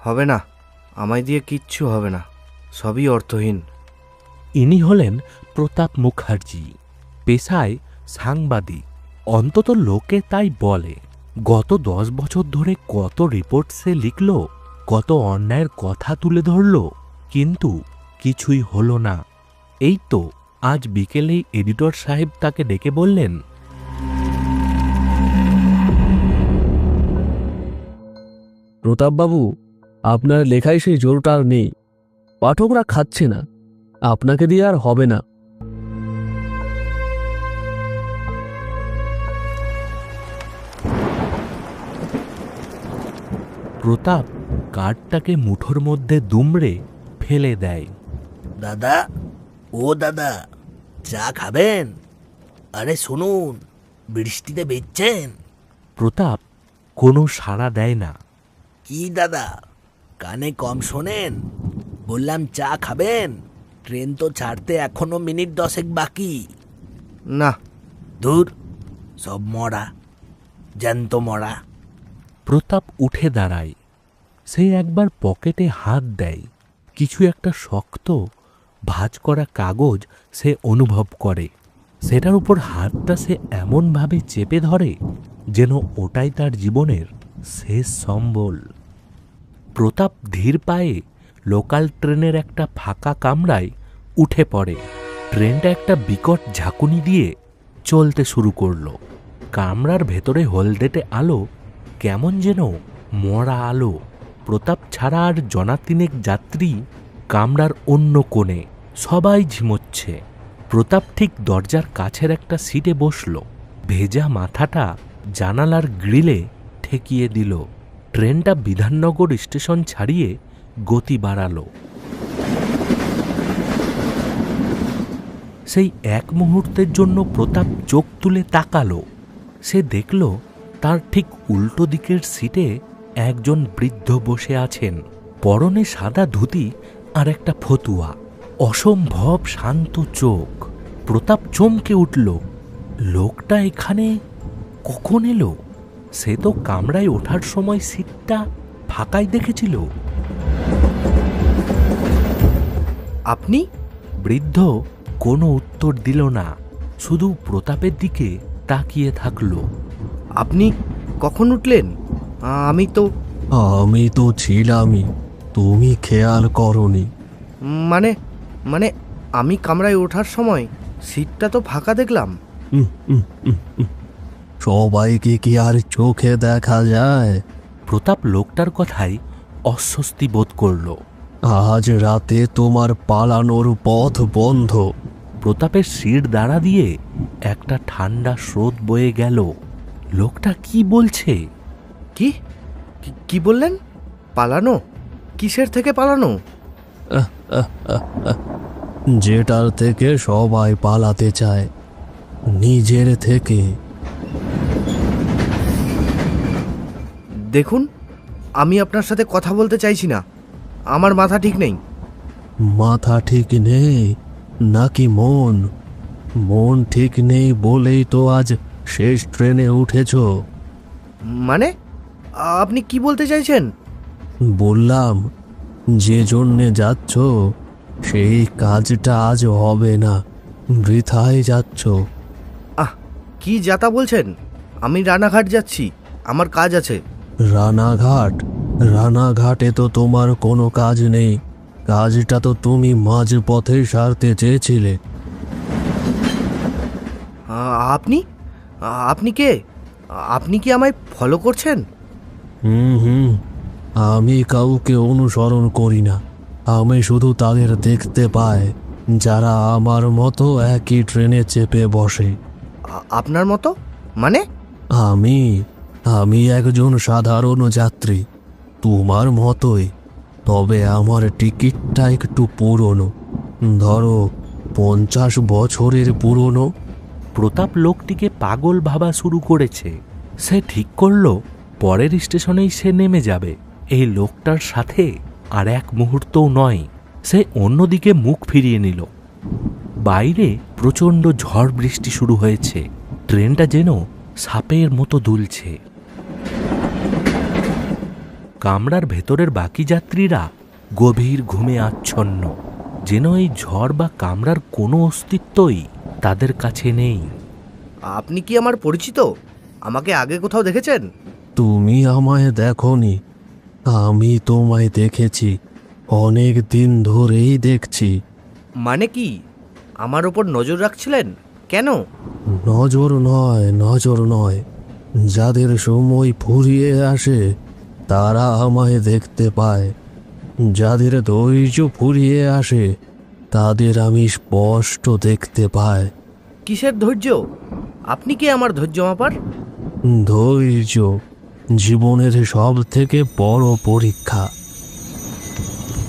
হবে না, আমায় দিয়ে কিচ্ছু হবে না, সবই অর্থহীন। ইনি হলেন প্রতাপ মুখার্জি, পেশায় সাংবাদিক। অন্তত লোকে তাই বলে। গত 10 বছর ধরে কত রিপোর্ট সে লিখল, কত অন্যায়ের কথা তুলে ধরল, কিন্তু কিছুই হলো না। এই তো আজ বিকেলেই এডিটর সাহেব তাকে ডেকে বললেন, প্রতাপবাবু, আপনার লেখায় সেই জোরটা আর নেই। পাঠকরা খাচ্ছে না, আপনাকে দিয়ে আর হবে না। প্রতাপ কার্ডটাকে মুঠোর মধ্যে দুমড়ে ফেলে দেয়। দাদা, ও দাদা, চা খাবেন? আরে শুনুন, বৃষ্টিতে ভিজছেন। প্রতাপ কোনো সাড়া দেয় না। কি দাদা, কানে কম শোনেন? বললাম চা খাবেন। ট্রেন তো ছাড়তে এখনো মিনিট 10 বাকি। না। দূর, সব মরা, জ্যান্ত মরা। প্রতাপ উঠে দাঁড়ায়। সে একবার পকেটে হাত দেয়। কিছু একটা শক্ত ভাঁজ করা কাগজ সে অনুভব করে। সেটার উপর হাতটা সে এমনভাবে চেপে ধরে যেন ওটাই তার জীবনের শেষ সম্বল। প্রতাপ ধীর পায়ে লোকাল ট্রেনের একটা ফাঁকা কামরায় উঠে পড়ে। ট্রেনটা একটা বিকট ঝাঁকুনি দিয়ে চলতে শুরু করলো। কামরার ভেতরে হলদেটে আলো কেমন যেন মরা আলো। প্রতাপ ছাড়া আর জনাতিনেক যাত্রী কামরার অন্য কোণে, সবাই ঝিমোচ্ছে। প্রতাপ ঠিক দরজার কাছের একটা সিটে বসল। ভেজা মাথাটা জানালার গ্রিলে ঠেকিয়ে দিল। ট্রেনটা বিধাননগর স্টেশন ছাড়িয়ে গতি বাড়ালো। সেই এক মুহূর্তের জন্য প্রতাপ চোখ তুলে তাকালো। সে দেখল তার ঠিক উল্টো দিকের সিটে একজন বৃদ্ধ বসে আছেন। পরনে সাদা ধুতি আর একটা ফতুয়া, অসম্ভব শান্ত চোখ। প্রতাপ চমকে উঠল। লোকটা এখানে কখন এলো? সে তো কামরায় ওঠার সময় সিটটা ফাঁকাই দেখেছিল। আপনি? বৃদ্ধ কোনো উত্তর দিল না, শুধু প্রতাপের দিকে তাকিয়ে থাকল। আপনি কখন উঠলেন? আমি তো ছিলামই, তুমি খেয়াল করনি। মানে মানে আমি কামরায় ওঠার সময় সিটটা তো ফাঁকা দেখলাম। সবাইকে কি আর চোখে দেখা যায়? প্রতাপ লোকটার কথায় অস্বস্তি বোধ করল। আজ রাতে তোমার পালানোর পথ বন্ধ। প্রতাপের শির দাঁড়া দিয়ে একটা ঠান্ডা স্রোত বয়ে গেল। লোকটা কি বলছে? কি কি বললেন? পালানো? কিসের থেকে পালানো? যেটার থেকে সবাই পালাতে চায়, নিজের থেকে। দেখুন, আমি আপনার সাথে কথা বলতে চাইছি না। আমার মাথা ঠিক নেই। মাথা ঠিক নেই নাকি মন? মন ঠিক নেই বলেই তো আজ শেষ ট্রেনে উঠেছ। মানে আপনি কি বলতে চাইছেন? বললাম, যে জন্যে যাচ্ছ সেই কাজটা আজ হবে না, বৃথায় যাচ্ছ। কি যাতা বলছেন? আমি রানাঘাট যাচ্ছি, আমার কাজ আছে। রানাঘাট? রানাঘাটে তো তোমার কোনো কাজ নেই। কাজটা তো তুমি মাঝ পথে সারতে চেয়েছিলে। আপনি আপনি কে? আপনি কি আমায় ফলো করছেন? হুম, আমি কাউকে অনুসরণ করি না। আমি শুধু তাদের দেখতে পাই যারা আমার মতো একই ট্রেনে চেপে বসে। আপনার মতো মানে? আমি একজন সাধারণ যাত্রী, তোমার মতোই। তবে আমার টিকিটটা একটু পুরনো, ধরো 50 বছরের পুরনো। প্রতাপ লোকটিকে পাগল ভাবা শুরু করেছে। সে ঠিক করল পরের স্টেশনেই সে নেমে যাবে। এই লোকটার সাথে আর এক মুহূর্তও নয়। সে অন্যদিকে মুখ ফিরিয়ে নিল। বাইরে প্রচণ্ড ঝড় বৃষ্টি শুরু হয়েছে। ট্রেনটা যেন সাপের মতো দুলছে। কামরার ভেতরের বাকি যাত্রীরা গভীর ঘুমে আচ্ছন্ন, যেন এই ঝড় বা কামরার কোনো অস্তিত্বই তাদের কাছে নেই। আপনি কি আমার পরিচিত? আমাকে আগে কোথাও দেখেছেন? তুমি আমায় দেখোনি, আমি তোমায় দেখেছি, অনেক দিন ধরেই দেখছি। মানে কি, আমার ওপর নজর রাখছিলেন কেন? নজর নয়, যাদের সময় ফুরিয়ে আসে তারা আমায় দেখতে পায়, যাদের ধৈর্য ফুরিয়ে আসে তাদের আমি স্পষ্ট দেখতে পাই। কিসের ধৈর্য? আপনি কি আমার ধৈর্য মাপার? ধৈর্য জীবনের সব থেকে বড় পরীক্ষা।